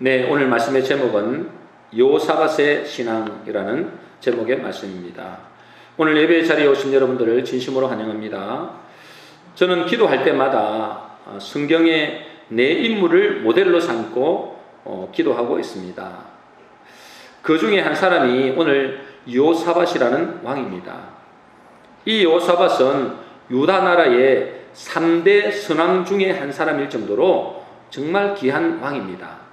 네, 오늘 말씀의 제목은 요사밧의 신앙이라는 제목의 말씀입니다. 오늘 예배 자리에 오신 여러분들을 진심으로 환영합니다. 저는 기도할 때마다 성경의 내 인물을 모델로 삼고 기도하고 있습니다. 그 중에 한 사람이 오늘 요사밧이라는 왕입니다. 이 요사밧은 유다 나라의 3대 선왕 중에 한 사람일 정도로 정말 귀한 왕입니다.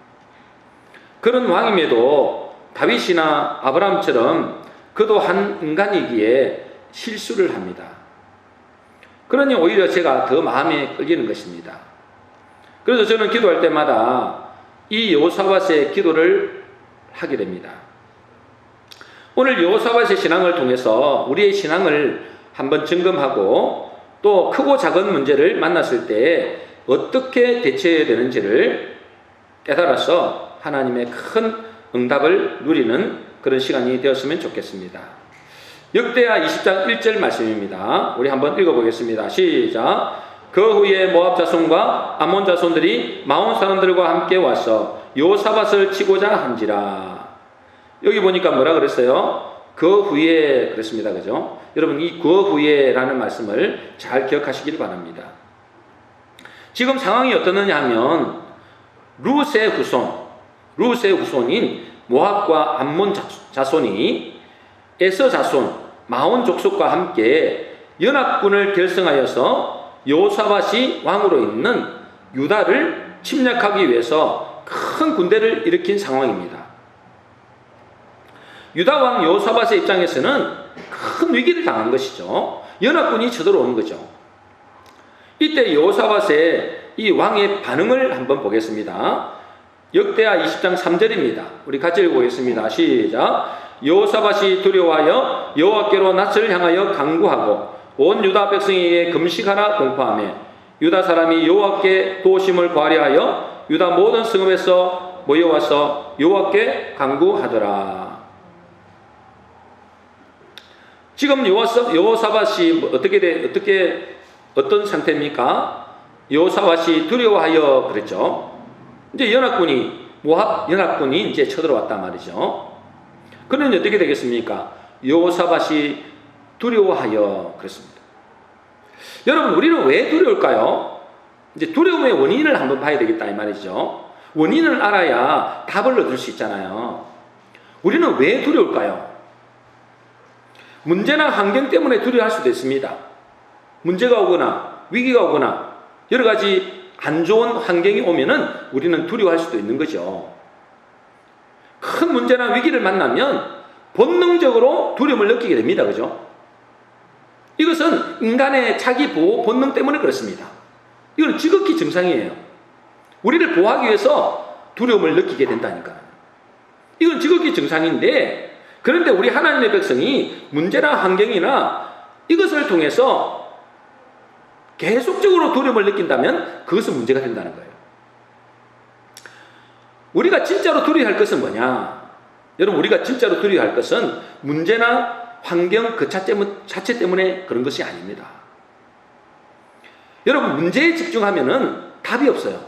그런 왕임에도 다윗이나 아브라함처럼 그도 한 인간이기에 실수를 합니다. 그러니 오히려 제가 더 마음에 끌리는 것입니다. 그래서 저는 기도할 때마다 이 여호사밧의 기도를 하게 됩니다. 오늘 여호사밧의 신앙을 통해서 우리의 신앙을 한번 점검하고 또 크고 작은 문제를 만났을 때 어떻게 대처해야 되는지를 깨달아서 하나님의 큰 응답을 누리는 그런 시간이 되었으면 좋겠습니다. 역대하 20장 1절 말씀입니다. 우리 한번 읽어보겠습니다. 시작. 그 후에 모압 자손과 암몬 자손들이 마온 사람들과 함께 와서 요사밧을 치고자 한지라. 여기 보니까 뭐라 그랬어요? 그 후에 그랬습니다. 그죠? 여러분 이 그 후에라는 말씀을 잘 기억하시길 바랍니다. 지금 상황이 어떻느냐 하면 룻의 후손인 모압과 암몬 자손이 에서 자손, 마온 족속과 함께 연합군을 결성하여서 여호사밧이 왕으로 있는 유다를 침략하기 위해서 큰 군대를 일으킨 상황입니다. 유다 왕 여호사밧의 입장에서는 큰 위기를 당한 것이죠. 연합군이 쳐들어오는 거죠. 이때 여호사밧의 이 왕의 반응을 한번 보겠습니다. 역대하 20장 3절입니다. 우리 같이 읽어보겠습니다. 시작. 여호사밧이 두려워하여 여호와께로 낯을 향하여 간구하고 온 유다 백성에게 금식하라 공포하며 유다 사람이 여호와께 도우심을 구하려하여 유다 모든 성읍에서 모여와서 여호와께 간구하더라. 지금 여호사밧이 어떤 상태입니까? 여호사밧이 두려워하여 그랬죠. 이제 모압 연합군이 이제 쳐들어왔단 말이죠. 그러면 어떻게 되겠습니까? 여호사밧이 두려워하여 그랬습니다. 여러분, 우리는 왜 두려울까요? 이제 두려움의 원인을 한번 봐야 되겠다 이 말이죠. 원인을 알아야 답을 얻을 수 있잖아요. 우리는 왜 두려울까요? 문제나 환경 때문에 두려워할 수도 있습니다. 문제가 오거나 위기가 오거나 여러 가지 안 좋은 환경이 오면은 우리는 두려워할 수도 있는 거죠. 큰 문제나 위기를 만나면 본능적으로 두려움을 느끼게 됩니다. 그죠? 이것은 인간의 자기 보호 본능 때문에 그렇습니다. 이건 지극히 정상이에요. 우리를 보호하기 위해서 두려움을 느끼게 된다니까요. 이건 지극히 정상인데, 그런데 우리 하나님의 백성이 문제나 환경이나 이것을 통해서 계속적으로 두려움을 느낀다면 그것은 문제가 된다는 거예요. 우리가 진짜로 두려워할 것은 뭐냐? 여러분, 우리가 진짜로 두려워할 것은 문제나 환경 그 자체 때문에 그런 것이 아닙니다. 여러분, 문제에 집중하면은 답이 없어요.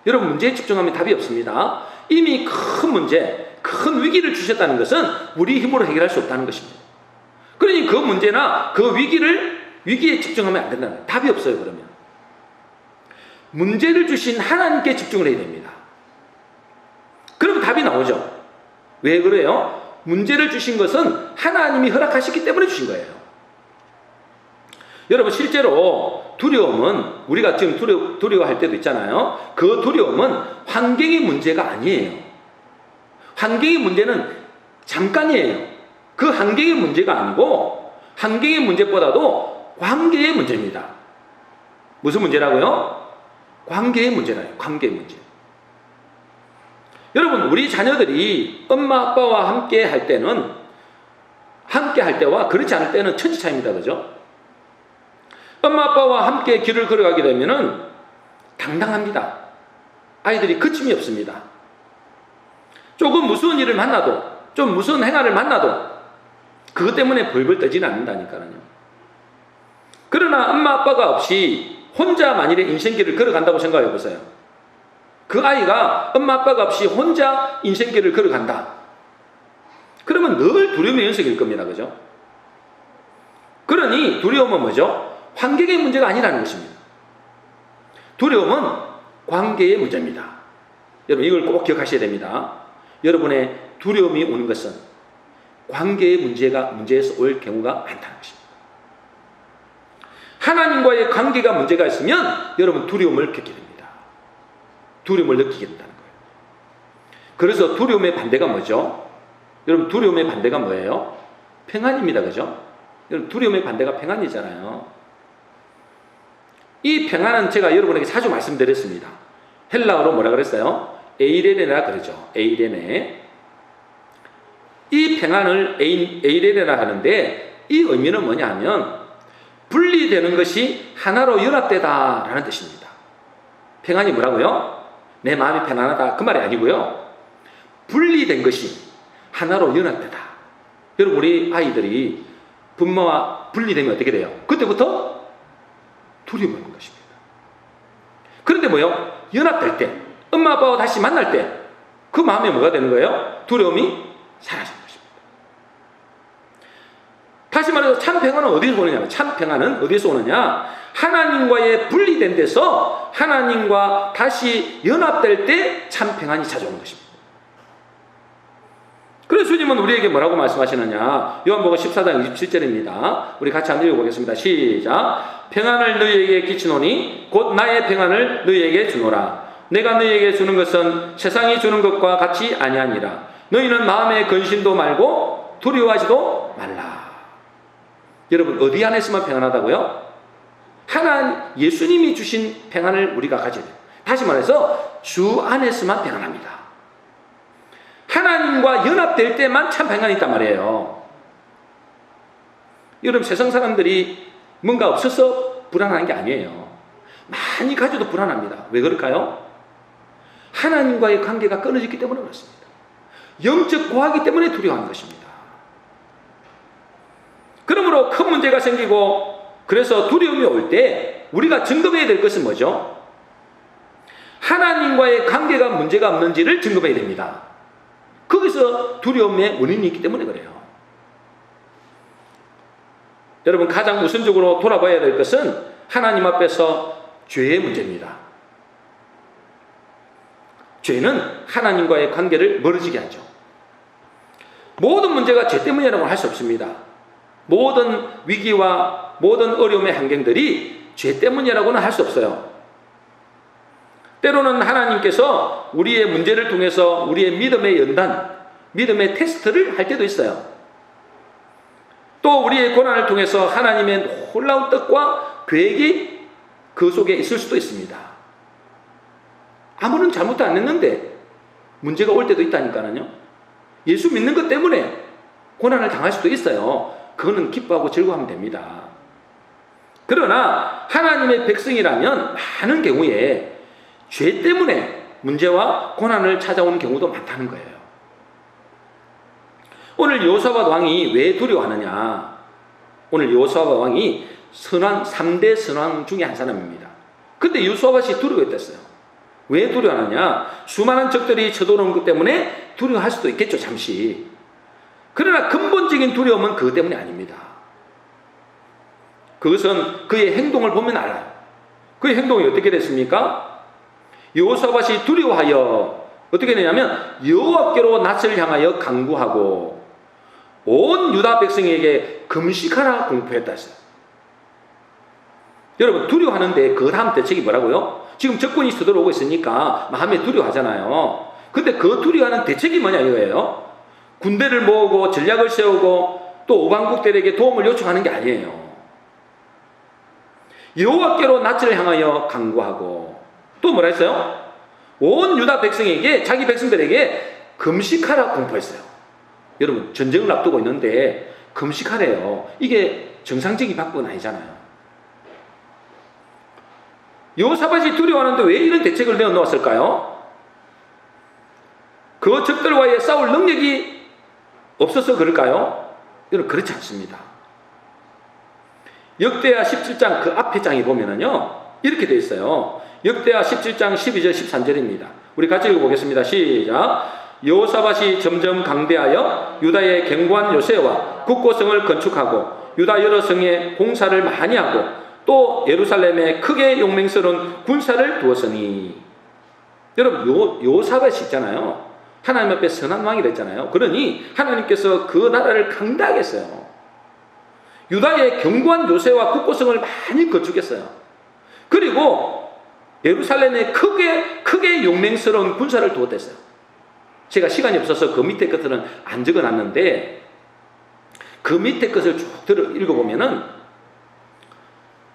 여러분, 문제에 집중하면 답이 없습니다. 이미 큰 문제, 큰 위기를 주셨다는 것은 우리 힘으로 해결할 수 없다는 것입니다. 그러니 그 문제나 그 위기에 집중하면 안 된다는 거예요. 답이 없어요. 그러면 문제를 주신 하나님께 집중을 해야 됩니다. 그러면 답이 나오죠. 왜 그래요? 문제를 주신 것은 하나님이 허락하셨기 때문에 주신 거예요. 여러분, 실제로 두려움은 우리가 지금 두려워할 때도 있잖아요. 그 두려움은 환경의 문제가 아니에요. 환경의 문제는 잠깐이에요. 그 환경의 문제가 아니고 환경의 문제보다도 관계의 문제입니다. 무슨 문제라고요? 관계의 문제라요. 관계의 문제. 여러분, 우리 자녀들이 엄마 아빠와 함께 할 때와 그렇지 않을 때는 천지차이입니다. 그죠? 엄마 아빠와 함께 길을 걸어가게 되면은 당당합니다. 아이들이 거침이 없습니다. 조금 무서운 일을 만나도, 좀 무서운 행활을 만나도 그것 때문에 벌벌 떠지는 않는다니까요. 그러나 엄마 아빠가 없이 혼자 만일에 인생길을 걸어간다고 생각해 보세요. 그 아이가 엄마 아빠가 없이 혼자 인생길을 걸어간다. 그러면 늘 두려움의 연속일 겁니다. 그죠? 그러니 두려움은 뭐죠? 환경의 문제가 아니라는 것입니다. 두려움은 관계의 문제입니다. 여러분 이걸 꼭 기억하셔야 됩니다. 여러분의 두려움이 오는 것은 관계의 문제에서 올 경우가 많다는 것입니다. 하나님과의 관계가 문제가 있으면 여러분 두려움을 겪게 됩니다. 두려움을 느끼게 된다는 거예요. 그래서 두려움의 반대가 뭐죠? 여러분 두려움의 반대가 뭐예요? 평안입니다. 그죠? 여러분 두려움의 반대가 평안이잖아요. 이 평안은 제가 여러분에게 자주 말씀드렸습니다. 헬라어로 뭐라 그랬어요? 에이레네라 그러죠. 에이레네. 이 평안을 에이레네라 하는데 이 의미는 뭐냐 하면 분리되는 것이 하나로 연합되다라는 뜻입니다. 평안이 뭐라고요? 내 마음이 편안하다 그 말이 아니고요. 분리된 것이 하나로 연합되다. 여러분 우리 아이들이 부모와 분리되면 어떻게 돼요? 그때부터 두려움이 오는 것입니다. 그런데 뭐요? 연합될 때 엄마 아빠와 다시 만날 때 그 마음에 뭐가 되는 거예요? 두려움이 사라지는 것입니다. 다시 말해서 참 평안은 어디서 오느냐? 참 평안은 어디서 오느냐? 하나님과의 분리된 데서 하나님과 다시 연합될 때 참 평안이 찾아오는 것입니다. 그래서 주님은 우리에게 뭐라고 말씀하시느냐? 요한복음 14장 27절입니다. 우리 같이 한번 읽어보겠습니다. 시작. 평안을 너희에게 끼치노니 곧 나의 평안을 너희에게 주노라. 내가 너희에게 주는 것은 세상이 주는 것과 같이 아니하니라. 너희는 마음에 근심도 말고 두려워하지도 말라. 여러분 어디 안에서만 평안하다고요? 예수님이 주신 평안을 우리가 가져야 돼요. 다시 말해서 주 안에서만 평안합니다. 하나님과 연합될 때만 참 평안이 있단 말이에요. 여러분 세상 사람들이 뭔가 없어서 불안한 게 아니에요. 많이 가져도 불안합니다. 왜 그럴까요? 하나님과의 관계가 끊어졌기 때문에 그렇습니다. 영적 고하기 때문에 두려워하는 것입니다. 그러므로 큰 문제가 생기고 그래서 두려움이 올 때 우리가 점검해야 될 것은 뭐죠? 하나님과의 관계가 문제가 없는지를 점검해야 됩니다. 거기서 두려움의 원인이 있기 때문에 그래요. 여러분 가장 우선적으로 돌아봐야 될 것은 하나님 앞에서 죄의 문제입니다. 죄는 하나님과의 관계를 멀어지게 하죠. 모든 문제가 죄 때문이라고 할 수 없습니다. 모든 위기와 모든 어려움의 환경들이 죄 때문이라고는 할 수 없어요. 때로는 하나님께서 우리의 문제를 통해서 우리의 믿음의 연단, 믿음의 테스트를 할 때도 있어요. 또 우리의 고난을 통해서 하나님의 놀라운 뜻과 계획이 그 속에 있을 수도 있습니다. 아무런 잘못도 안 했는데 문제가 올 때도 있다니까요. 예수 믿는 것 때문에 고난을 당할 수도 있어요. 그거는 기뻐하고 즐거워하면 됩니다. 그러나 하나님의 백성이라면 많은 경우에 죄 때문에 문제와 고난을 찾아오는 경우도 많다는 거예요. 오늘 여호사밧 왕이 왜 두려워하느냐? 오늘 여호사밧 왕이 3대 선왕 중에 한 사람입니다. 근데 여호사밧이 두려워했댔어요. 왜 두려워하느냐? 수많은 적들이 쳐들어오는 것 때문에 두려워할 수도 있겠죠, 잠시. 그러나 근본적인 두려움은 그것 때문이 아닙니다. 그것은 그의 행동을 보면 알아요. 그의 행동이 어떻게 됐습니까? 여호사밧이 두려워하여 어떻게 되냐면 여호와께로 낯을 향하여 간구하고 온 유다 백성에게 금식하라 공포했다 했어요. 여러분 두려워하는데 그 다음 대책이 뭐라고요? 지금 적군이 서들어오고 있으니까 마음에 두려워하잖아요. 근데 그 두려워하는 대책이 뭐냐 이거예요. 군대를 모으고 전략을 세우고 또 오방국들에게 도움을 요청하는 게 아니에요. 여호와께로 낯을 향하여 간구하고 또 뭐라 했어요? 온 유다 백성에게 자기 백성들에게 금식하라 공포했어요. 여러분 전쟁을 앞두고 있는데 금식하래요. 이게 정상적인 방법은 아니잖아요. 여호사밧이 두려워하는데 왜 이런 대책을 내어놓았을까요? 그 적들과의 싸울 능력이 없어서 그럴까요? 여러분 그렇지 않습니다. 역대하 17장 그 앞에 장에 보면은요 이렇게 되어 있어요. 역대하 17장 12절 13절입니다. 우리 같이 읽어보겠습니다. 시작. 여호사밧이 점점 강대하여 유다의 견고한 요새와 국고성을 건축하고 유다 여러 성에 공사를 많이 하고 또 예루살렘에 크게 용맹스러운 군사를 두었으니. 여러분, 여호사밧이 있잖아요. 하나님 앞에 선한 왕이라 했잖아요. 그러니 하나님께서 그 나라를 강대하게 했어요. 유다의 견고한 요새와 국고성을 많이 건축했어요. 그리고 예루살렘에 크게 용맹스러운 군사를 두었댔어요. 제가 시간이 없어서 그 밑에 것들은 안 적어놨는데 그 밑에 것을 쭉 읽어보면은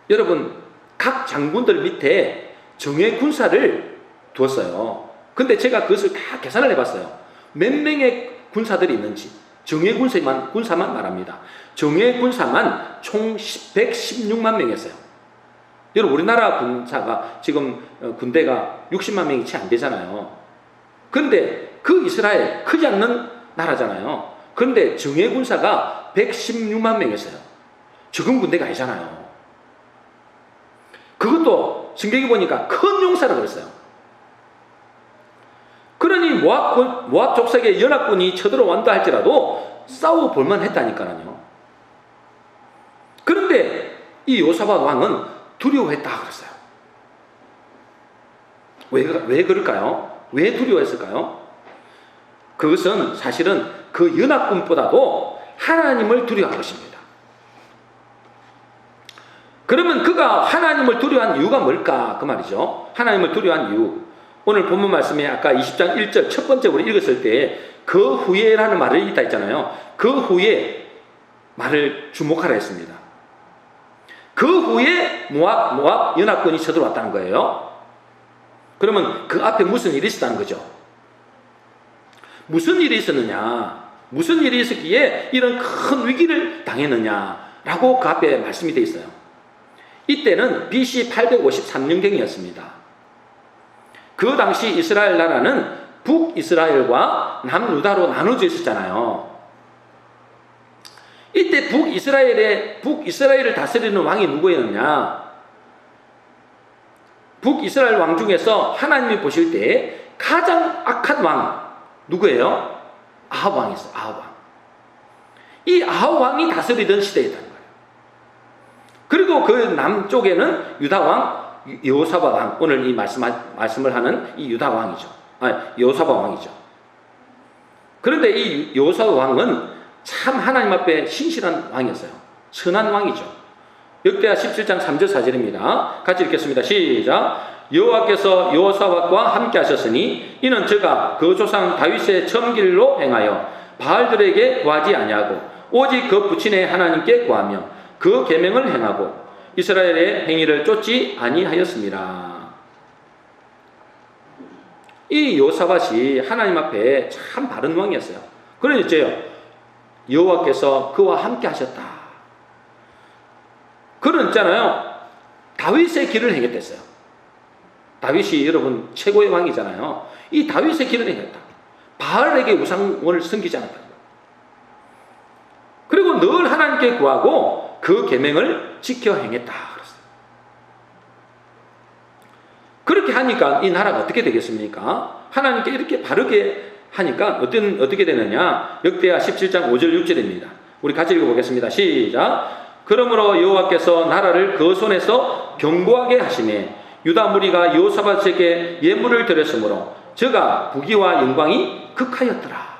여러분, 각 장군들 밑에 정예 군사를 두었어요. 근데 제가 그것을 다 계산을 해봤어요. 몇 명의 군사들이 있는지. 정예 군사만 말합니다. 정예 군사만 총 116만 명이었어요. 여러분, 우리나라 군사가 지금 군대가 60만 명이 채 안 되잖아요. 근데 그 이스라엘 크지 않는 나라잖아요. 그런데 정예 군사가 116만 명이었어요. 적은 군대가 아니잖아요. 그것도 성경에 보니까 큰 용사라고 그랬어요. 그러니 모압 족속의 연합군이 쳐들어온다 할지라도 싸워볼만 했다니까요. 그런데 이 여호사밧 왕은 두려워했다 그랬어요. 왜 그럴까요? 왜 두려워했을까요? 그것은 사실은 그 연합군보다도 하나님을 두려워한 것입니다. 그러면 그가 하나님을 두려워한 이유가 뭘까? 그 말이죠. 하나님을 두려워한 이유. 오늘 본문 말씀에 아까 20장 1절 첫 번째 우리 읽었을 때 그 후에라는 말을 있다 했잖아요. 그 후에 말을 주목하라 했습니다. 그 후에 모압 연합군이 쳐들어왔다는 거예요. 그러면 그 앞에 무슨 일이 있었다는 거죠? 무슨 일이 있었느냐? 무슨 일이 있었기에 이런 큰 위기를 당했느냐라고 그 앞에 말씀이 되어 있어요. 이때는 BC 853년경이었습니다. 그 당시 이스라엘 나라는 북이스라엘과 남유다로 나눠져 있었잖아요. 이때 북이스라엘을 다스리는 왕이 누구였느냐? 북이스라엘 왕 중에서 하나님이 보실 때 가장 악한 왕 누구예요? 아합 왕이었어요. 아합 왕. 이 아합 왕이 다스리던 시대였다는 거예요. 그리고 그 남쪽에는 유다 왕 여호사밧 왕, 오늘 이 말씀을 하는 이 유다 왕이죠. 여호사밧 왕이죠. 그런데 이 여호사밧 왕은 참 하나님 앞에 신실한 왕이었어요. 선한 왕이죠. 역대하 17장 3절 4절입니다. 같이 읽겠습니다. 시작. 여호와께서 여호사밧과 함께 하셨으니 이는 저가 그 조상 다윗의 첨길로 행하여 바알들에게 구하지 아니하고 오직 그 부친의 하나님께 구하며 그 계명을 행하고 이스라엘의 행위를 쫓지 아니하였습니다. 이 여호사밧이 하나님 앞에 참 바른 왕이었어요. 그러니까요, 여호와께서 그와 함께 하셨다. 그런 있잖아요, 다윗의 길을 행했댔어요. 다윗이 여러분 최고의 왕이잖아요. 이 다윗의 길을 행했다. 바알에게 우상을 섬기지 않았다. 그리고 늘 하나님께 구하고 그 계명을 지켜 행했다. 그렇게 하니까 이 나라가 어떻게 되겠습니까? 하나님께 이렇게 바르게 하니까 어떻게 되느냐? 역대하 17장 5절 6절입니다. 우리 같이 읽어보겠습니다. 시작. 그러므로 여호와께서 나라를 그 손에서 견고하게 하시매 유다 무리가 여호사밧에게 예물을 드렸으므로 저가 부귀와 영광이 극하였더라.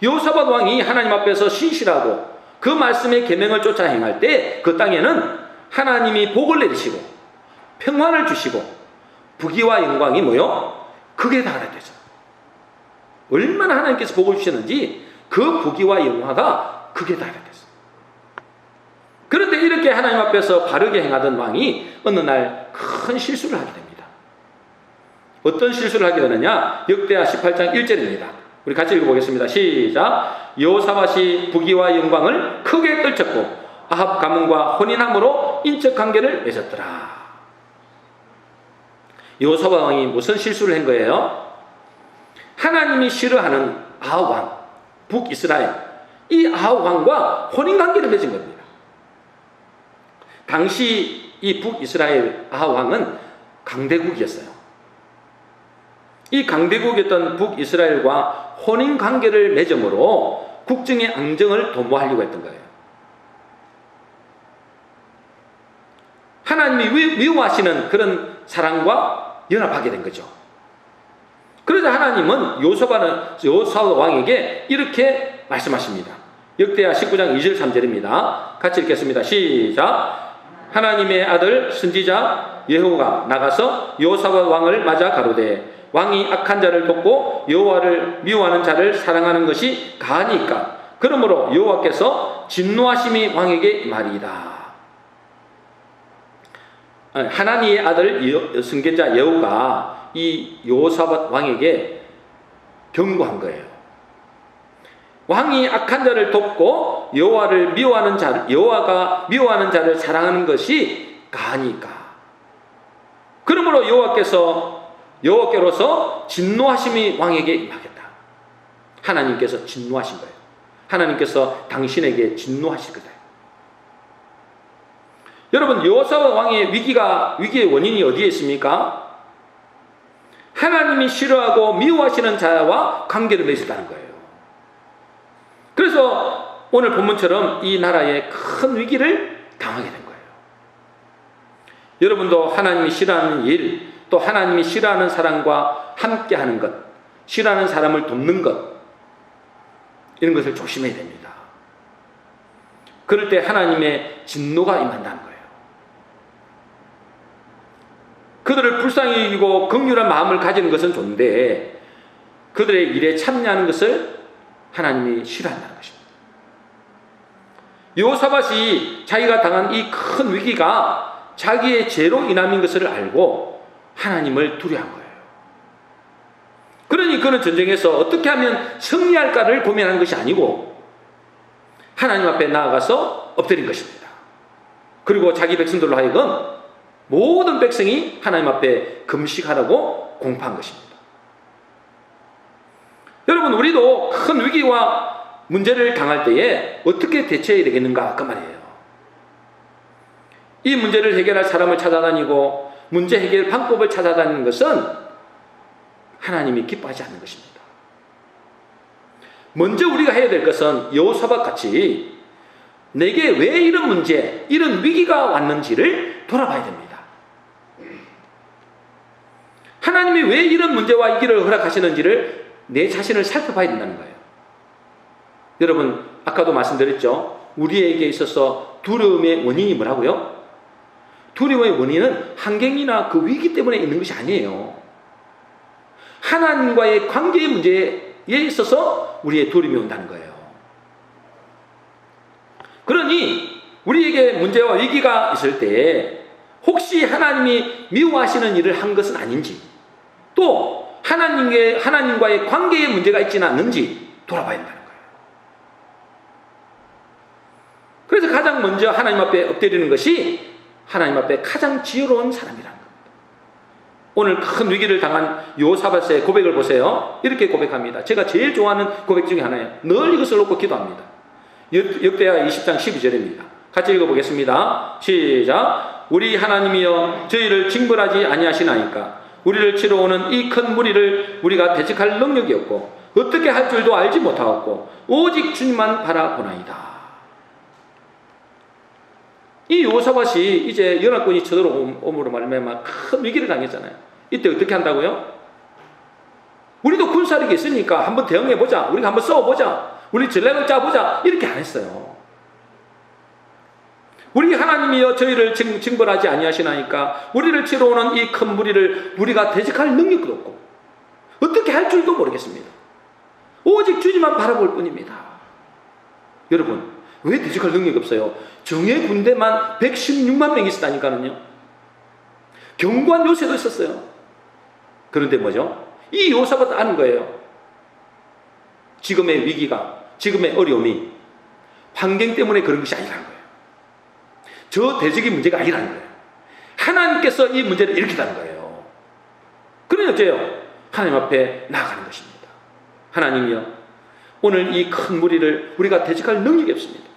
여호사밧 왕이 하나님 앞에서 신실하고 그 말씀의 계명을 쫓아 행할 때 그 땅에는 하나님이 복을 내리시고 평안을 주시고 부귀와 영광이 뭐요? 극에 달했대죠. 얼마나 하나님께서 복을 주셨는지 그 부귀와 영화가 극에 달했댔어요. 그런데 이렇게 하나님 앞에서 바르게 행하던 왕이 어느 날 큰 실수를 하게 됩니다. 어떤 실수를 하게 되느냐? 역대하 18장 1절입니다. 우리 같이 읽어보겠습니다. 시작. 여호사밧이 부귀와 영광을 크게 떨쳤고 아합 가문과 혼인함으로 인적 관계를 맺었더라. 여호사밧 왕이 무슨 실수를 한 거예요? 하나님이 싫어하는 아합 왕, 북이스라엘, 이 아합 왕과 혼인 관계를 맺은 겁니다. 당시 이 북이스라엘 아합 왕은 강대국이었어요. 이 강대국이었던 북이스라엘과 혼인 관계를 맺음으로 국정의 안정을 도모하려고 했던 거예요. 하나님이 미워하시는 그런 사람과 연합하게 된 거죠. 그래서 하나님은 여호사밧 왕에게 이렇게 말씀하십니다. 역대하 19장 2절 3절입니다. 같이 읽겠습니다. 시작. 하나님의 아들 선지자 예후가 나가서 여호사밧 왕을 맞아 가로되 왕이 악한 자를 돕고 여호와를 미워하는 자를 사랑하는 것이 가하니까 그러므로 여호와께서 진노하심이 왕에게 말이다. 하나님의 아들 선지자 예후가 이 여호사밧 왕에게 경고한 거예요. 왕이 악한 자를 돕고 여호와가 미워하는 자를 사랑하는 것이 가하니까 그러므로 여호와께로서 진노하심이 왕에게 임하겠다. 하나님께서 진노하신 거예요. 하나님께서 당신에게 진노하실 거다. 여러분, 여호사밧 왕의 위기의 원인이 어디에 있습니까? 하나님이 싫어하고 미워하시는 자와 관계를 맺었다는 거예요. 그래서 오늘 본문처럼 이 나라에 큰 위기를 당하게 된 거예요. 여러분도 하나님이 싫어하는 일, 또 하나님이 싫어하는 사람과 함께하는 것, 싫어하는 사람을 돕는 것, 이런 것을 조심해야 됩니다. 그럴 때 하나님의 진노가 임한다는 거예요. 그들을 불쌍히 여기고 긍휼한 마음을 가지는 것은 좋은데 그들의 일에 참여하는 것을 하나님이 싫어한다는 것입니다. 여호사밧이 자기가 당한 이 큰 위기가 자기의 죄로 인함인 것을 알고 하나님을 두려워한 거예요. 그러니 그는 전쟁에서 어떻게 하면 승리할까를 고민하는 것이 아니고 하나님 앞에 나아가서 엎드린 것입니다. 그리고 자기 백성들로 하여금 모든 백성이 하나님 앞에 금식하라고 공포한 것입니다. 여러분, 우리도 큰 위기와 문제를 당할 때에 어떻게 대처해야 되겠는가 그 말이에요. 이 문제를 해결할 사람을 찾아다니고 문제 해결 방법을 찾아다니는 것은 하나님이 기뻐하지 않는 것입니다. 먼저 우리가 해야 될 것은 여호사밧 같이 내게 왜 이런 문제, 이런 위기가 왔는지를 돌아봐야 됩니다. 하나님이 왜 이런 문제와 위기를 허락하시는지를 내 자신을 살펴봐야 된다는 거예요. 여러분, 아까도 말씀드렸죠. 우리에게 있어서 두려움의 원인이 뭐라고요? 두려움의 원인은 환경이나 그 위기 때문에 있는 것이 아니에요. 하나님과의 관계의 문제에 있어서 우리의 두려움이 온다는 거예요. 그러니 우리에게 문제와 위기가 있을 때 혹시 하나님이 미워하시는 일을 한 것은 아닌지, 또 하나님과의 관계에 문제가 있지는 않는지 돌아봐야 한다는 거예요. 그래서 가장 먼저 하나님 앞에 엎드리는 것이 하나님 앞에 가장 지혜로운 사람이라는 겁니다. 오늘 큰 위기를 당한 여호사밧의 고백을 보세요. 이렇게 고백합니다. 제가 제일 좋아하는 고백 중에 하나예요. 늘 이것을 놓고 기도합니다. 역대하 20장 12절입니다. 같이 읽어보겠습니다. 시작. 우리 하나님이여 저희를 징벌하지 아니하시나이까 우리를 치러 오는 이 큰 무리를 우리가 대적할 능력이 없고 어떻게 할 줄도 알지 못하였고 오직 주님만 바라보나이다. 이 여호사밧이 이제 연합군이 쳐들어옴으로 말미암아 큰 위기를 당했잖아요. 이때 어떻게 한다고요? 우리도 군사력이 있으니까 한번 대응해보자, 우리가 한번 싸워보자, 우리 전략을 짜보자, 이렇게 안 했어요. 우리 하나님이여 저희를 징벌하지 아니하시나이까 우리를 치러 오는 이 큰 무리를 우리가 대적할 능력도 없고 어떻게 할 줄도 모르겠습니다. 오직 주님만 바라볼 뿐입니다. 여러분, 왜 대적할 능력이 없어요? 정예 군대만 116만 명이 있었다니까요. 견고한 요새도 있었어요. 그런데 뭐죠? 이 여호사밧 아는 거예요. 지금의 위기가, 지금의 어려움이 환경 때문에 그런 것이 아니라는 거예요. 저 대적이 문제가 아니라는 거예요. 하나님께서 이 문제를 일으키다는 거예요. 그러니 어째요? 하나님 앞에 나아가는 것입니다. 하나님이여, 오늘 이 큰 무리를 우리가 대적할 능력이 없습니다.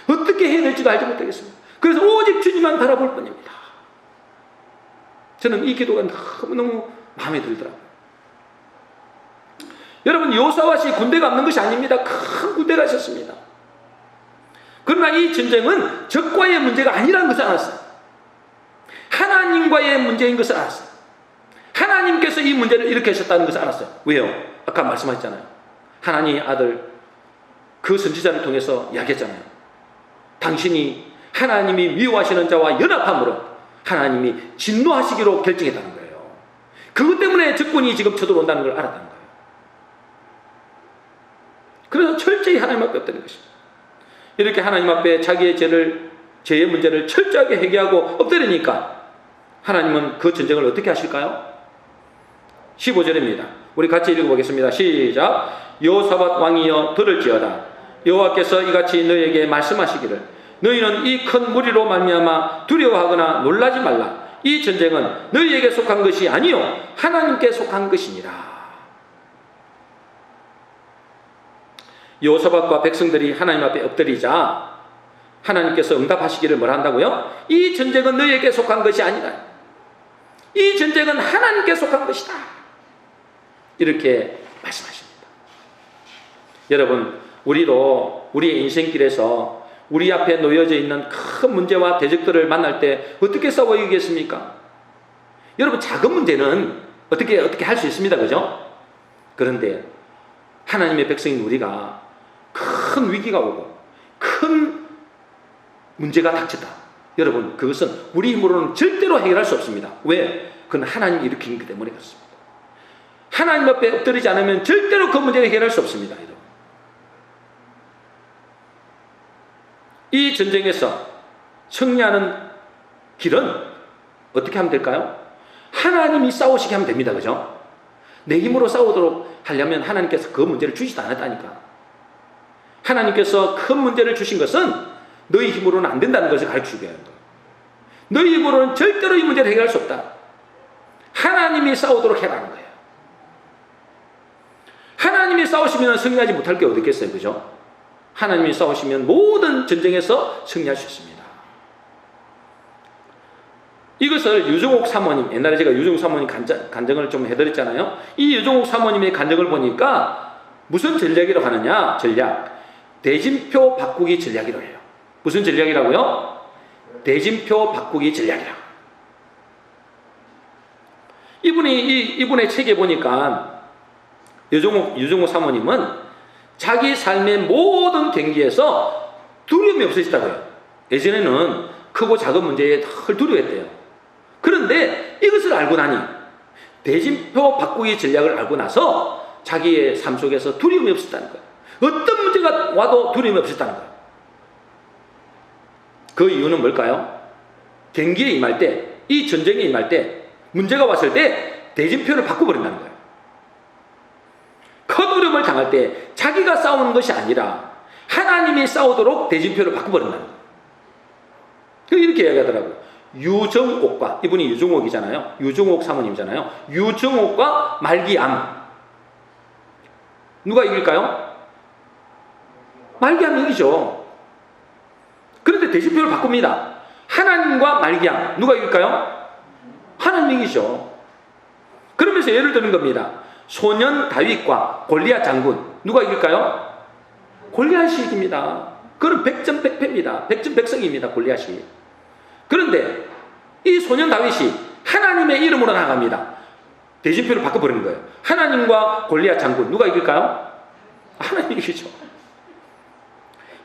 어떻게 해야 될지도 알지 못하겠습니다. 그래서 오직 주님만 바라볼 뿐입니다. 저는 이 기도가 너무너무 마음에 들더라고요. 여러분, 여호사밧이 군대가 없는 것이 아닙니다. 큰 군대가 있었습니다. 그러나 이 전쟁은 적과의 문제가 아니라는 것을 알았어요. 하나님과의 문제인 것을 알았어요. 하나님께서 이 문제를 일으키셨다는 것을 알았어요. 왜요? 아까 말씀하셨잖아요. 하나님의 아들 그 선지자를 통해서 이야기했잖아요. 당신이 하나님이 미워하시는 자와 연합함으로 하나님이 진노하시기로 결정했다는 거예요. 그것 때문에 적군이 지금 쳐들어온다는 걸 알았다는 거예요. 그래서 철저히 하나님 앞에 엎드린 것입니다. 이렇게 하나님 앞에 자기의 죄의 문제를 철저하게 회개하고 엎드리니까 하나님은 그 전쟁을 어떻게 하실까요? 15절입니다. 우리 같이 읽어보겠습니다. 시작. 여호사밧 왕이여 들을지어다. 여호와께서 이같이 너희에게 말씀하시기를 너희는 이 큰 무리로 말미암아 두려워하거나 놀라지 말라. 이 전쟁은 너희에게 속한 것이 아니요 하나님께 속한 것이니라. 여호사밧과 백성들이 하나님 앞에 엎드리자 하나님께서 응답하시기를 뭐라 한다고요? 이 전쟁은 너희에게 속한 것이 아니라 이 전쟁은 하나님께 속한 것이다. 이렇게 말씀하십니다. 여러분, 우리도 우리의 인생길에서 우리 앞에 놓여져 있는 큰 문제와 대적들을 만날 때 어떻게 싸워 이기겠습니까? 여러분, 작은 문제는 어떻게 할 수 있습니다. 그죠? 그런데 하나님의 백성인 우리가 큰 위기가 오고 큰 문제가 닥쳤다. 여러분, 그것은 우리 힘으로는 절대로 해결할 수 없습니다. 왜? 그건 하나님이 일으킨 것 때문에 그렇습니다. 하나님 앞에 엎드리지 않으면 절대로 그 문제를 해결할 수 없습니다. 여러분. 이 전쟁에서 승리하는 길은 어떻게 하면 될까요? 하나님이 싸우시게 하면 됩니다. 그죠? 내 힘으로 싸우도록 하려면 하나님께서 그 문제를 주시지 않았다니까. 하나님께서 큰 문제를 주신 것은 너희 힘으로는 안 된다는 것을 가르치기 위한 거예요. 너희 힘으로는 절대로 이 문제를 해결할 수 없다. 하나님이 싸우도록 해라는 거예요. 하나님이 싸우시면 승리하지 못할 게 어디 있겠어요. 그죠? 하나님이 싸우시면 모든 전쟁에서 승리할 수 있습니다. 이것을 유종옥 사모님, 옛날에 제가 유종옥 사모님 간증을 좀 해드렸잖아요. 이 유종옥 사모님의 간증을 보니까 무슨 전략이라고 하느냐? 전략. 대진표 바꾸기 전략이라고 해요. 무슨 전략이라고요? 대진표 바꾸기 전략이라고. 이분의 책에 보니까 유종옥 사모님은 자기 삶의 모든 경기에서 두려움이 없으시다고 해요. 예전에는 크고 작은 문제에 덜 두려워했대요. 그런데 이것을 알고 나니 대진표 바꾸기 전략을 알고 나서 자기의 삶 속에서 두려움이 없었다는 거예요. 어떤 문제가 와도 두려움이 없었다는 거예요. 그 이유는 뭘까요? 경기에 임할 때, 이 전쟁에 임할 때, 문제가 왔을 때 대진표를 바꿔버린다는 거예요. 큰 어려움을 당할 때 자기가 싸우는 것이 아니라 하나님이 싸우도록 대진표를 바꿔버린다는 거예요. 이렇게 이야기하더라고요. 유정옥과, 이분이 유정옥이잖아요. 유정옥 사모님이잖아요. 유정옥과 말기암. 누가 이길까요? 말기암이 이기죠. 그런데 대진표를 바꿉니다. 하나님과 말기암. 누가 이길까요? 하나님이 이기죠. 그러면서 예를 드는 겁니다. 소년 다윗과 골리앗 장군. 누가 이길까요? 골리앗이 이깁니다. 그건 백전백패입니다. 백전백승입니다. 골리앗이. 그런데 이 소년 다윗이 하나님의 이름으로 나갑니다. 대진표를 바꿔버리는 거예요. 하나님과 골리앗 장군. 누가 이길까요? 하나님이 이기죠.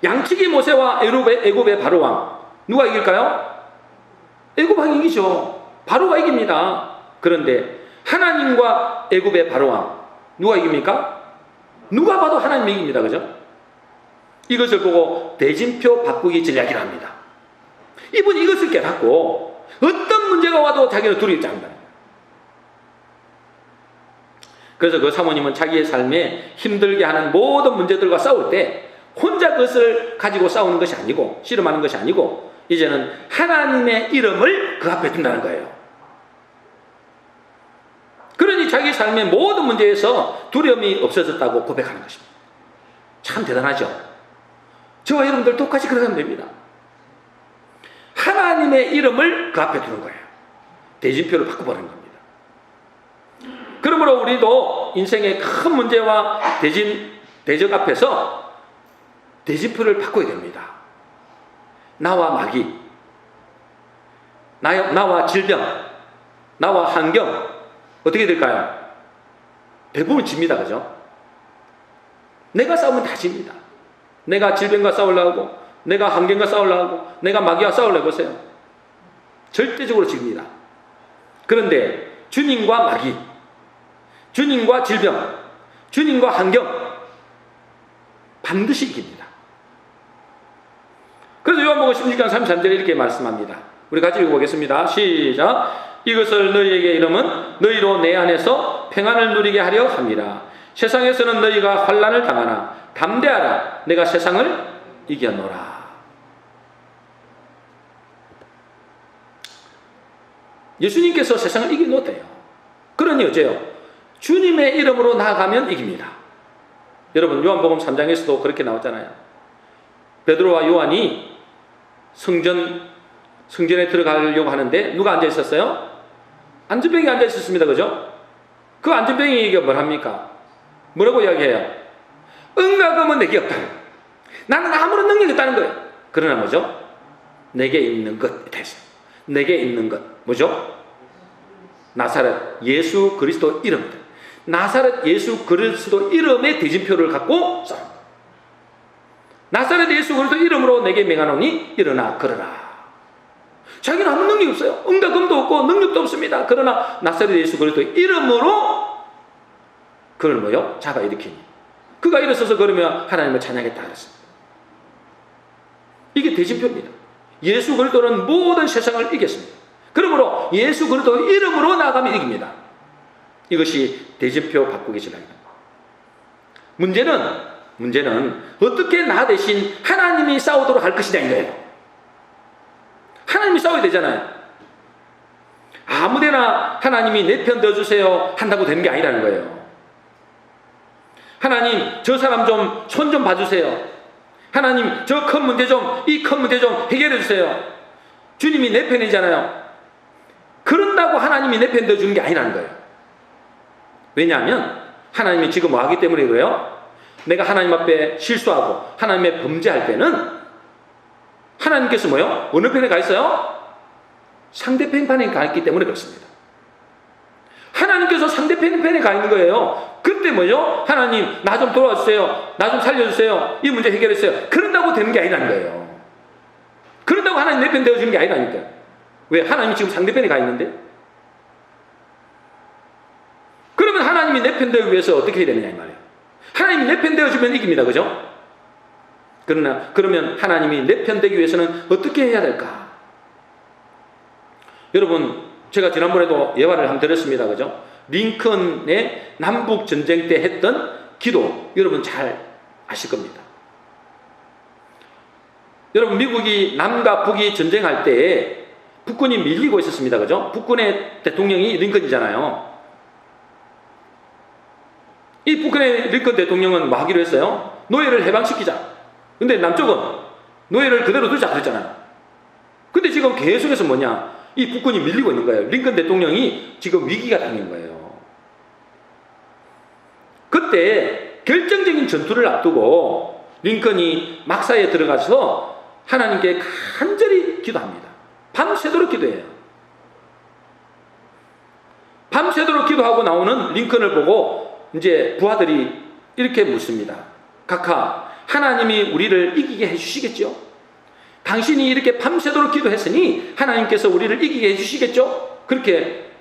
양치기 모세와 애굽의 바로왕. 누가 이길까요? 애굽왕이 이기죠. 바로가 이깁니다. 그런데 하나님과 애굽의 바로왕. 누가 이깁니까? 누가 봐도 하나님이 이깁니다. 그죠? 이것을 보고 대진표 바꾸기 전략이라 합니다. 이분이 이것을 깨닫고 어떤 문제가 와도 자기는 두려워하지 않는다. 그래서 그 사모님은 자기의 삶에 힘들게 하는 모든 문제들과 싸울 때 혼자 그것을 가지고 싸우는 것이 아니고 씨름하는 것이 아니고 이제는 하나님의 이름을 그 앞에 둔다는 거예요. 그러니 자기 삶의 모든 문제에서 두려움이 없어졌다고 고백하는 것입니다. 참 대단하죠. 저와 여러분들 똑같이 그렇게 하면 됩니다. 하나님의 이름을 그 앞에 두는 거예요. 대진표를 바꿔버리는 겁니다. 그러므로 우리도 인생의 큰 문제와 대적 앞에서 대진표를 바꿔야 됩니다. 나와 마귀, 나와 질병, 나와 환경, 어떻게 될까요? 대부분 집니다. 그죠? 내가 싸우면 다 집니다. 내가 질병과 싸우려고 하고, 내가 환경과 싸우려고 하고, 내가 마귀와 싸우려고 해보세요. 절대적으로 집니다. 그런데 주님과 마귀, 주님과 질병, 주님과 환경, 반드시 이깁니다. 그래서 요한복음 16장 33절에 이렇게 말씀합니다. 우리 같이 읽어보겠습니다. 시작. 이것을 너희에게 이름은 너희로 내 안에서 평안을 누리게 하려 합니다. 세상에서는 너희가 환난을 당하나 담대하라. 내가 세상을 이겨노라. 예수님께서 세상을 이겨놓대요. 그러니 어째요? 주님의 이름으로 나아가면 이깁니다. 여러분 요한복음 3장에서도 그렇게 나왔잖아요. 베드로와 요한이 성전에 들어가려고 하는데 누가 앉아 있었어요? 안전병이 앉아 있었습니다. 그죠? 그 안전병이가 뭐랍니까? 뭐라고 이야기해요? 응가금은 내게 없다. 나는 아무런 능력이 없다는 거예요. 그러나 뭐죠? 내게 있는 것 대해서. 내게 있는 것 뭐죠? 나사렛 예수 그리스도 이름입니다. 나사렛 예수 그리스도 이름의 대진표를 갖고 싸웁니다. 나사렛 예수 그리스도 이름으로 내게 명하노니 일어나 걸어라. 자기는 아무 능력이 없어요. 응답금도 없고 능력도 없습니다. 그러나 나사렛 예수 그리스도 이름으로 그걸 뭐요? 잡아 일으키니 그가 일어서서 걸으며 하나님을 찬양했다 그랬습니다. 이게 대진표입니다. 예수 그리스도는 모든 세상을 이겼습니다. 그러므로 예수 그리스도 이름으로 나가면 이깁니다. 이것이 대진표 바꾸기 전략입니다. 문제는 어떻게 나 대신 하나님이 싸우도록 할 것이냐인 거예요. 하나님이 싸워야 되잖아요. 아무데나 하나님이 내 편 되어주세요 한다고 되는 게 아니라는 거예요. 하나님 저 사람 좀 손 좀 봐주세요. 하나님 저 큰 문제 좀 이 큰 문제 좀 해결해 주세요. 주님이 내 편이잖아요. 그런다고 하나님이 내 편 되어주는 게 아니라는 거예요. 왜냐하면 하나님이 지금 뭐 하기 때문에 그래요? 내가 하나님 앞에 실수하고 하나님의 범죄할 때는 하나님께서 뭐요? 어느 편에 가 있어요? 상대편 편에 가 있기 때문에 그렇습니다. 하나님께서 상대편 편에 가 있는 거예요. 그때 뭐죠? 하나님 나 좀 도와주세요. 나 좀 살려주세요. 이 문제 해결했어요. 그런다고 되는 게 아니라는 거예요. 그런다고 하나님 내 편 되어주는 게 아니라니까요. 왜? 하나님이 지금 상대편에 가 있는데? 그러면 하나님이 내 편 되기 위해서 어떻게 해야 되느냐 이 말이에요. 하나님이 내 편 되어주면 이깁니다. 그죠? 그러면 하나님이 내 편 되기 위해서는 어떻게 해야 될까? 여러분 제가 지난번에도 예화를 한번 드렸습니다. 그죠? 링컨의 남북 전쟁 때 했던 기도 여러분 잘 아실 겁니다. 여러분 미국이 남과 북이 전쟁할 때 북군이 밀리고 있었습니다. 그죠? 북군의 대통령이 링컨이잖아요. 이 북한의 링컨 대통령은 뭐 하기로 했어요? 노예를 해방시키자. 근데 남쪽은 노예를 그대로 두자 그랬잖아요. 근데 지금 계속해서 뭐냐? 이 북군이 밀리고 있는 거예요. 링컨 대통령이 지금 위기가 당한 거예요. 그때 결정적인 전투를 앞두고 링컨이 막사에 들어가서 하나님께 간절히 기도합니다. 밤새도록 기도해요. 밤새도록 기도하고 나오는 링컨을 보고 이제 부하들이 이렇게 묻습니다. 각하, 하나님이 우리를 이기게 해주시겠죠? 당신이 이렇게 밤새도록 기도했으니 하나님께서 우리를 이기게 해주시겠죠? 그렇게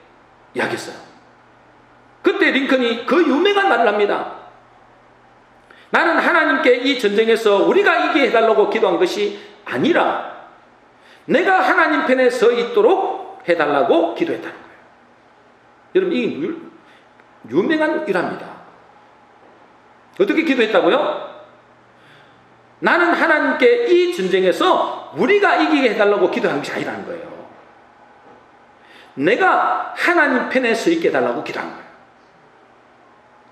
이야기했어요. 그때 링컨이 그 유명한 말을 합니다. 나는 하나님께 이 전쟁에서 우리가 이기게 해달라고 기도한 것이 아니라 내가 하나님 편에 서 있도록 해달라고 기도했다는 거예요. 여러분 이게 유명한 일화입니다. 어떻게 기도했다고요? 나는 하나님께 이 전쟁에서 우리가 이기게 해달라고 기도한 것이 아니라는 거예요. 내가 하나님 편에 서 있게 해달라고 기도한 거예요.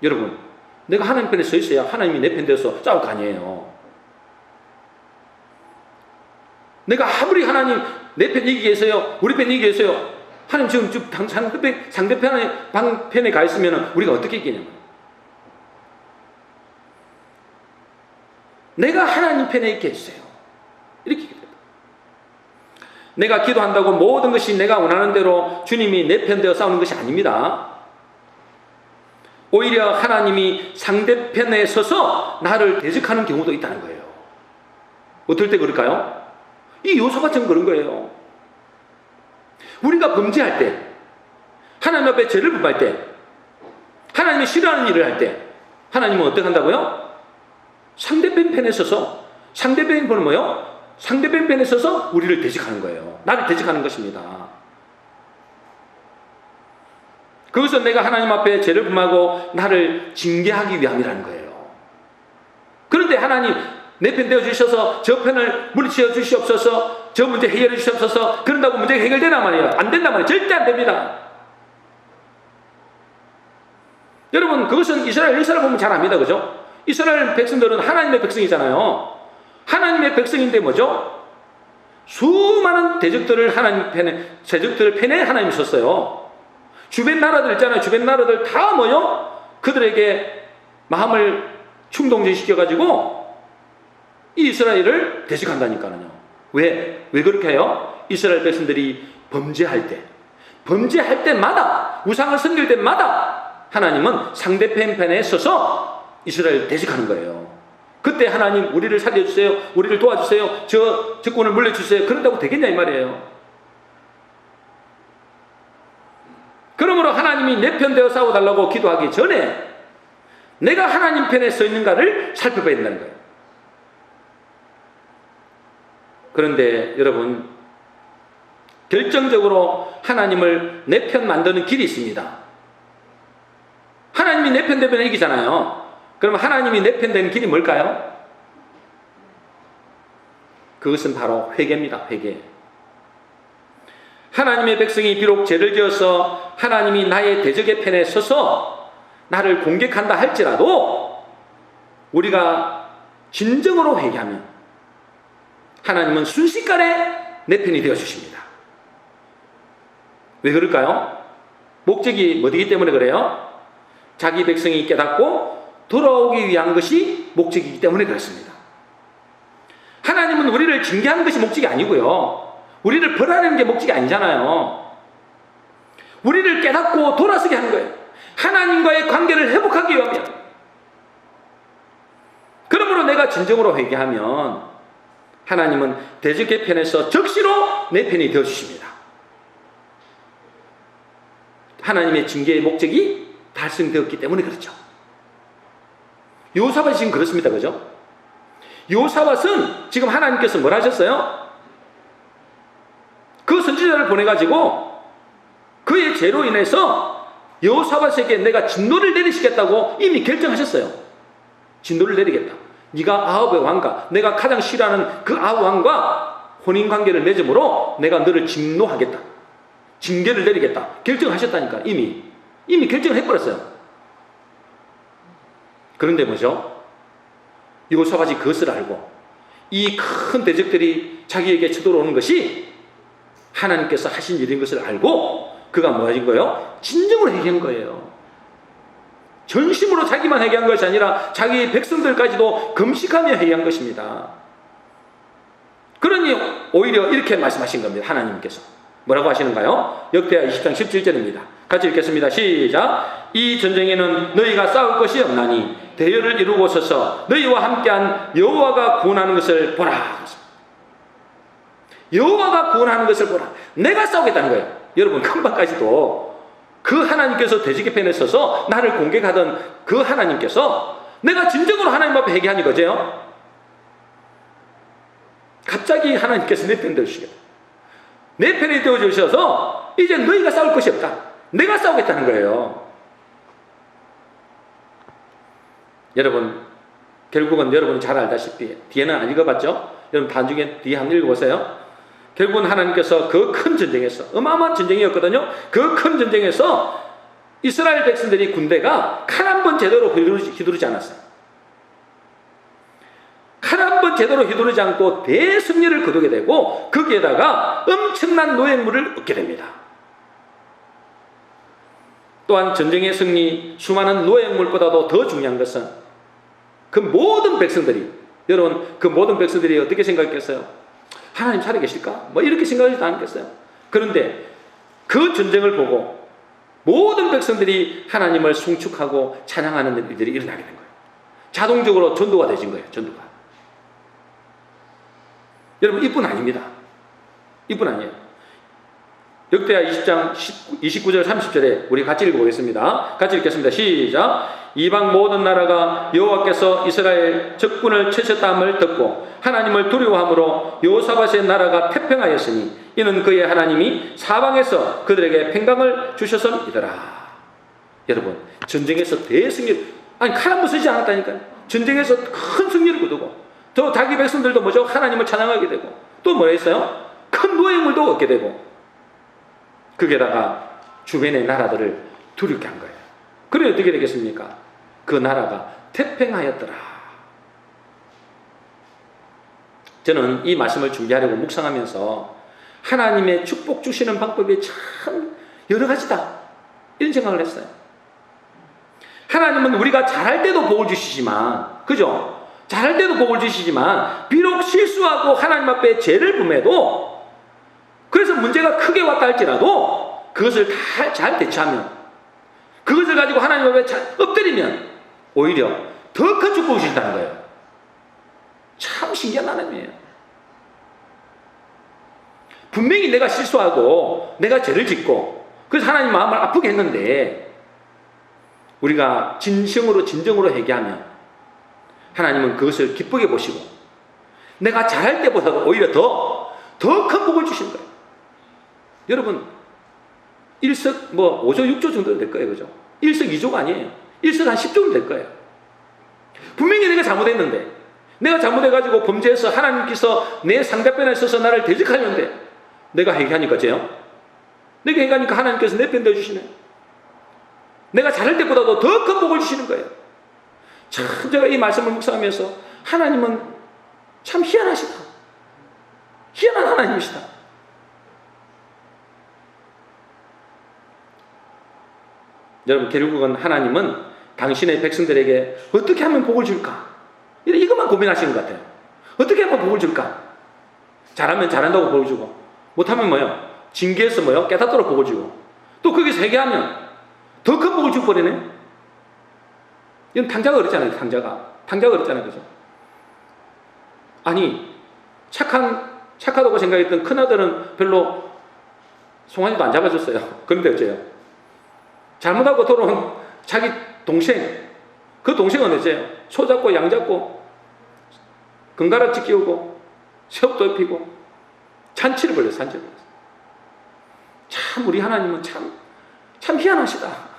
여러분 내가 하나님 편에 서 있어야 하나님이 내 편 되어서 싸울 거 아니에요. 내가 아무리 하나님 내 편 이기게 해서요 우리 편 이기게 해서요 하나님 지금 상대편의 방편에 가 있으면 우리가 어떻게 있겠냐면, 내가 하나님 편에 있게 해주세요. 이렇게 기도해요. 내가 기도한다고 모든 것이 내가 원하는 대로 주님이 내 편 되어 싸우는 것이 아닙니다. 오히려 하나님이 상대편에 서서 나를 대적하는 경우도 있다는 거예요. 어떨 때 그럴까요? 이 요사바처럼 그런 거예요. 우리가 범죄할 때, 하나님 앞에 죄를 범할 때, 하나님이 싫어하는 일을 할 때, 하나님은 어떻게 한다고요? 상대편 편에 서서, 상대편 편은 뭐요? 상대편 편에 서서 우리를 대적하는 거예요. 나를 대적하는 것입니다. 그것은 내가 하나님 앞에 죄를 범하고 나를 징계하기 위함이라는 거예요. 그런데 하나님 내 편 되어 주셔서 저 편을 물리쳐 주시옵소서, 저 문제 해결해 주시옵소서, 그런다고 문제가 해결되나 말이에요? 안 된단 말이에요. 절대 안 됩니다. 여러분, 그것은 이스라엘 보면 잘 압니다. 그죠? 이스라엘 백성들은 하나님의 백성이잖아요. 하나님의 백성인데 뭐죠? 수많은 대적들을 대적들을 편에 하나님이 섰어요. 주변 나라들 있잖아요. 주변 나라들 다 뭐요? 그들에게 마음을 충동시켜가지고 이 이스라엘을 대적한다니까요. 왜 그렇게 해요? 이스라엘 백성들이 범죄할 때마다, 우상을 섬길 때마다 하나님은 상대편 편에 서서 이스라엘을 대적하는 거예요. 그때 하나님 우리를 살려주세요, 우리를 도와주세요, 저 적군을 물려주세요, 그런다고 되겠냐 이 말이에요. 그러므로 하나님이 내 편 되어 싸워달라고 기도하기 전에 내가 하나님 편에 서 있는가를 살펴봐야 된다는 거예요. 그런데 여러분, 결정적으로 하나님을 내 편 만드는 길이 있습니다. 하나님이 내 편 되면 이기잖아요. 그럼 하나님이 내 편 되는 길이 뭘까요? 그것은 바로 회개입니다. 회개. 하나님의 백성이 비록 죄를 지어서 하나님이 나의 대적의 편에 서서 나를 공격한다 할지라도 우리가 진정으로 회개하면 하나님은 순식간에 내 편이 되어주십니다. 왜 그럴까요? 목적이 뭐이기 때문에 그래요? 자기 백성이 깨닫고 돌아오기 위한 것이 목적이기 때문에 그렇습니다. 하나님은 우리를 징계하는 것이 목적이 아니고요, 우리를 벌하는 게 목적이 아니잖아요. 우리를 깨닫고 돌아서게 하는 거예요. 하나님과의 관계를 회복하기 위함이야. 그러므로 내가 진정으로 회개하면 하나님은 대적의 편에서 적시로 내 편이 되어주십니다. 하나님의 징계의 목적이 달성되었기 때문에 그렇죠. 요사밧이 지금 그렇습니다. 그죠? 요사밧은 지금 하나님께서 뭘 하셨어요? 그 선지자를 보내가지고 그의 죄로 인해서 여호사밧에게 내가 진노를 내리시겠다고 이미 결정하셨어요. 진노를 내리겠다. 네가 아합의 왕과, 내가 가장 싫어하는 그 아합 왕과 혼인관계를 맺음으로 내가 너를 진노하겠다, 징계를 내리겠다 결정하셨다니까. 이미 결정을 해버렸어요. 그런데 뭐죠? 여호사밧이 그것을 알고 이 큰 대적들이 자기에게 쳐들어오는 것이 하나님께서 하신 일인 것을 알고 그가 뭐 하신 거예요? 진정으로 회개한 거예요. 전심으로 자기만 회개한 것이 아니라 자기 백성들까지도 금식하며 회개한 것입니다. 그러니 오히려 이렇게 말씀하신 겁니다. 하나님께서 뭐라고 하시는가요? 역대하 20장 17절입니다. 같이 읽겠습니다. 시작. 이 전쟁에는 너희가 싸울 것이 없나니 대열을 이루고 서서 너희와 함께한 여호와가 구원하는 것을 보라. 여호와가 구원하는 것을 보라. 내가 싸우겠다는 거예요. 여러분, 금방까지도 그 하나님께서 대적의 편에 서서 나를 공격하던 그 하나님께서 내가 진정으로 하나님 앞에 회개하니 거죠. 갑자기 하나님께서 내 편 되어주시겠다. 내 편이 되어주셔서 이제 너희가 싸울 것이 없다. 내가 싸우겠다는 거예요. 여러분, 결국은 여러분이 잘 알다시피, 뒤에는 안 읽어봤죠? 여러분 나중에 뒤에 한번 읽어보세요. 결국은 하나님께서 그 큰 전쟁에서, 어마어마한 전쟁이었거든요. 그 큰 전쟁에서 이스라엘 백성들이 군대가 칼 한 번 제대로 휘두르지 않았어요. 칼 한 번 제대로 휘두르지 않고 대승리를 거두게 되고 거기에다가 엄청난 노획물을 얻게 됩니다. 또한 전쟁의 승리, 수많은 노획물보다도 더 중요한 것은 그 모든 백성들이, 여러분 그 모든 백성들이 어떻게 생각했겠어요? 하나님 살아계실까? 뭐 이렇게 생각하지도 않겠어요? 그런데 그 전쟁을 보고 모든 백성들이 하나님을 송축하고 찬양하는 일들이 일어나게 된 거예요. 자동적으로 전도가 되신 거예요. 전도가. 여러분 이뿐 아닙니다. 이뿐 아니에요. 역대하 20장 29절 30절에 우리 같이 읽어보겠습니다. 같이 읽겠습니다. 시작. 이방 모든 나라가 여호와께서 이스라엘 적군을 쳐셨다함을 듣고 하나님을 두려워함으로 여호사밧의 나라가 태평하였으니 이는 그의 하나님이 사방에서 그들에게 평강을 주셔서이더라. 여러분 전쟁에서 대승리, 아니 칼 한 번 쓰지 않았다니까요. 전쟁에서 큰 승리를 거두고 또 자기 백성들도 뭐죠? 하나님을 찬양하게 되고 또 뭐 했어요? 큰 노예물도 얻게 되고 거기에다가 주변의 나라들을 두렵게 한 거예요. 그래 어떻게 되겠습니까? 그 나라가 태평하였더라. 저는 이 말씀을 준비하려고 묵상하면서 하나님의 축복 주시는 방법이 참 여러 가지다 이런 생각을 했어요. 하나님은 우리가 잘할 때도 복을 주시지만, 그죠? 잘할 때도 복을 주시지만 비록 실수하고 하나님 앞에 죄를 범해도, 그래서 문제가 크게 왔다 할지라도 그것을 다 잘 대처하면, 그것을 가지고 하나님 앞에 잘 엎드리면 오히려 더 큰 축복을 주신다는 거예요. 참 신기한 하나님이에요. 분명히 내가 실수하고 내가 죄를 짓고 그래서 하나님 마음을 아프게 했는데 우리가 진정으로 회개하면 하나님은 그것을 기쁘게 보시고 내가 잘할 때보다도 오히려 더 큰 복을 주시는 거예요. 여러분 일석 5조 6조 정도 될 거예요. 그죠? 일석 2조가 아니에요. 일석 한 10조는 될 거예요. 분명히 내가 잘못했는데, 내가 잘못해가지고 범죄해서 하나님께서 내 상대편에 서서 나를 대적하는데 내가 회개하니까 죄요? 내가 회개하니까 하나님께서 내 편 되어주시네요. 내가 잘할 때보다도 더 큰 복을 주시는 거예요. 참 제가 이 말씀을 묵상하면서 하나님은 참 희한하시다. 희한한 하나님이시다. 여러분 결국은 하나님은 당신의 백성들에게 어떻게 하면 복을 줄까? 이것만 고민하시는 것 같아요. 어떻게 하면 복을 줄까? 잘하면 잘한다고 복을 주고, 못하면 뭐요? 징계해서 뭐요? 깨닫도록 복을 주고, 또 거기서 회개하면 더 큰 복을 줄 뻔이네. 이건 탕자가 그랬잖아요. 탕자가 그랬잖아요. 그죠? 아니 착하다고 생각했던 큰아들은 별로 송아지도 안 잡아줬어요. 그런데 어째요? 잘못하고 돌아온 자기 동생, 그 동생은 어째요? 소 잡고 양 잡고 금가락지 끼우고 새옷도 입히고 잔치를 벌였어요. 잔치를 벌였어요. 참 우리 하나님은 참 희한하시다.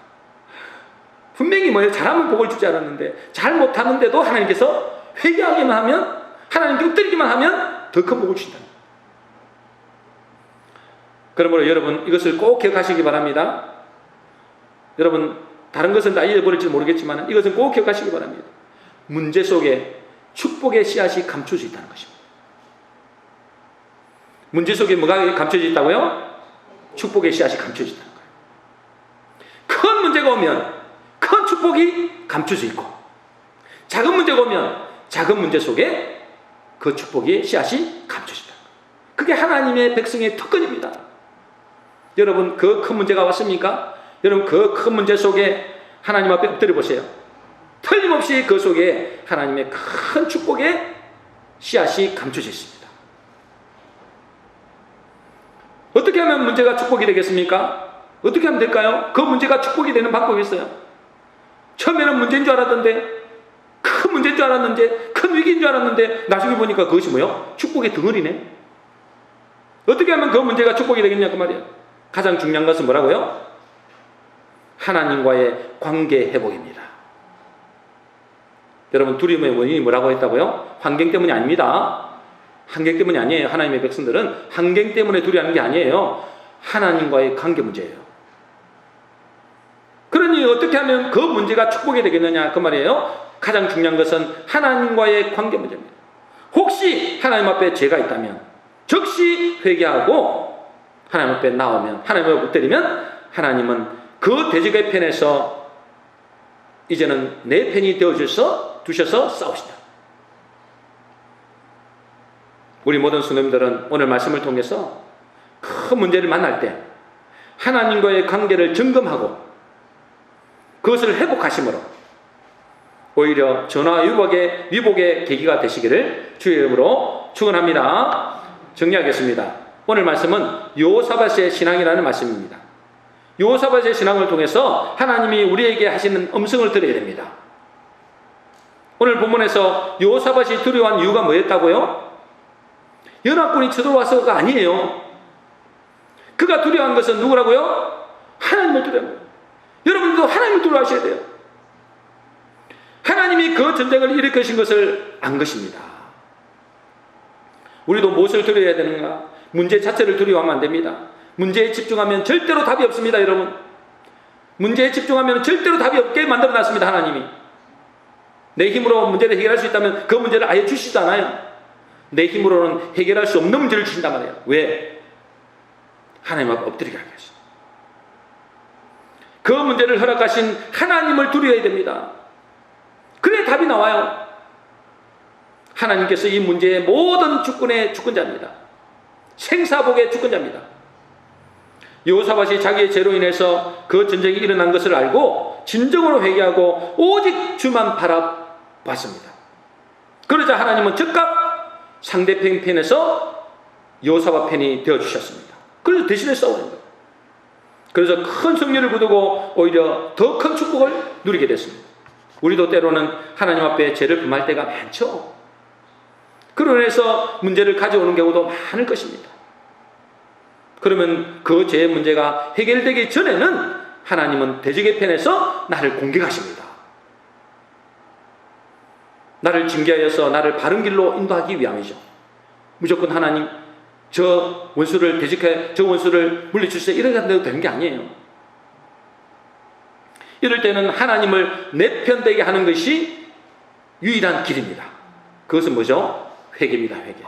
분명히 뭐예요? 잘하면 복을 주지 않았는데 잘 못하는데도 하나님께서 회개하기만 하면, 하나님께 엎드리기만 하면 더 큰 복을 주신다. 그러므로 여러분 이것을 꼭 기억하시기 바랍니다. 여러분 다른 것은 다 잊어버릴지 모르겠지만 이것은 꼭 기억하시기 바랍니다. 문제 속에 축복의 씨앗이 감춰져 있다는 것입니다. 문제 속에 뭐가 감춰져 있다고요? 축복의 씨앗이 감춰져 있다는 거예요. 큰 문제가 오면 큰 축복이 감춰져 있고, 작은 문제가 오면 작은 문제 속에 그 축복의 씨앗이 감춰져 있다. 그게 하나님의 백성의 특권입니다. 여러분 그 큰 문제가 왔습니까? 여러분 그 큰 문제 속에 하나님 앞에 엎드려 보세요. 틀림없이 그 속에 하나님의 큰 축복의 씨앗이 감춰져 있습니다. 어떻게 하면 문제가 축복이 되겠습니까? 어떻게 하면 될까요? 그 문제가 축복이 되는 방법이 있어요. 처음에는 문제인 줄 알았던데, 큰 문제인 줄 알았는데, 큰 위기인 줄 알았는데 나중에 보니까 그것이 뭐예요? 축복의 덩어리네. 어떻게 하면 그 문제가 축복이 되겠냐 그 말이에요. 가장 중요한 것은 뭐라고요? 하나님과의 관계 회복입니다. 여러분 두려움의 원인이 뭐라고 했다고요? 환경 때문이 아닙니다. 환경 때문이 아니에요. 하나님의 백성들은 환경 때문에 두려워하는 게 아니에요. 하나님과의 관계 문제예요. 그러니 어떻게 하면 그 문제가 축복이 되겠느냐 그 말이에요. 가장 중요한 것은 하나님과의 관계 문제입니다. 혹시 하나님 앞에 죄가 있다면 즉시 회개하고 하나님 앞에 나오면, 하나님 앞에 엎드리면 하나님은 그 대적의 편에서 이제는 내 편이 되어주셔서 두셔서 싸우시다. 우리 모든 성도님들은 오늘 말씀을 통해서 큰 문제를 만날 때 하나님과의 관계를 점검하고 그것을 회복하심으로 오히려 전화위복의 계기가 되시기를 주의 이름으로 축원합니다. 정리하겠습니다. 오늘 말씀은 여호사밧의 신앙이라는 말씀입니다. 여호사밧의 신앙을 통해서 하나님이 우리에게 하시는 음성을 들어야 됩니다. 오늘 본문에서 여호사밧이 두려워한 이유가 뭐였다고요? 연합군이 쳐들어와서가 아니에요. 그가 두려워한 것은 누구라고요? 하나님을 두려워한 거예요. 여러분도 하나님을 두려워하셔야 돼요. 하나님이 그 전쟁을 일으키신 것을 안 것입니다. 우리도 무엇을 두려워해야 되는가? 문제 자체를 두려워하면 안 됩니다. 문제에 집중하면 절대로 답이 없습니다, 여러분. 문제에 집중하면 절대로 답이 없게 만들어놨습니다, 하나님이. 내 힘으로 문제를 해결할 수 있다면 그 문제를 아예 주시지 않아요. 내 힘으로는 해결할 수 없는 문제를 주신단 말이에요. 왜? 하나님 앞에 엎드리게 하기 위해서. 그 문제를 허락하신 하나님을 두려워해야 됩니다. 그래 답이 나와요. 하나님께서 이 문제의 모든 주권의 주권자입니다. 생사복의 주권자입니다. 여호사밧이 자기의 죄로 인해서 그 전쟁이 일어난 것을 알고 진정으로 회개하고 오직 주만 바라봤습니다. 그러자 하나님은 즉각 상대편 편에서 여호사밧 편이 되어주셨습니다. 그래서 대신에 싸우는 거예요. 그래서 큰 승리를 거두고 오히려 더 큰 축복을 누리게 됐습니다. 우리도 때로는 하나님 앞에 죄를 금할 때가 많죠. 그로 인해서 문제를 가져오는 경우도 많을 것입니다. 그러면 그 죄의 문제가 해결되기 전에는 하나님은 대적의 편에서 나를 공격하십니다. 나를 징계하여서 나를 바른 길로 인도하기 위함이죠. 무조건 하나님 저 원수를 대적해 저 원수를 물리주세요 이래도 되는 게 아니에요. 이럴 때는 하나님을 내 편 되게 하는 것이 유일한 길입니다. 그것은 뭐죠? 회개입니다. 회개.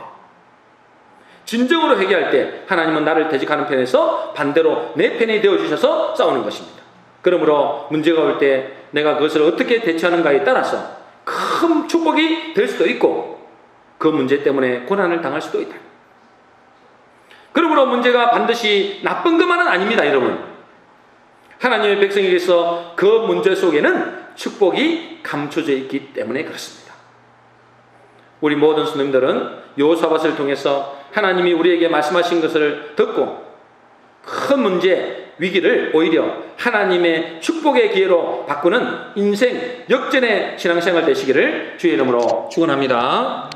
진정으로 회개할 때 하나님은 나를 대적하는 편에서 반대로 내 편이 되어주셔서 싸우는 것입니다. 그러므로 문제가 올 때 내가 그것을 어떻게 대처하는가에 따라서 큰 축복이 될 수도 있고 그 문제 때문에 고난을 당할 수도 있다. 그러므로 문제가 반드시 나쁜 것만은 아닙니다, 여러분. 하나님의 백성에게서 그 문제 속에는 축복이 감춰져 있기 때문에 그렇습니다. 우리 모든 성도님들은 여호사밧을 통해서 하나님이 우리에게 말씀하신 것을 듣고 큰 문제, 위기를 오히려 하나님의 축복의 기회로 바꾸는 인생 역전의 신앙생활 되시기를 주의 이름으로 축원합니다.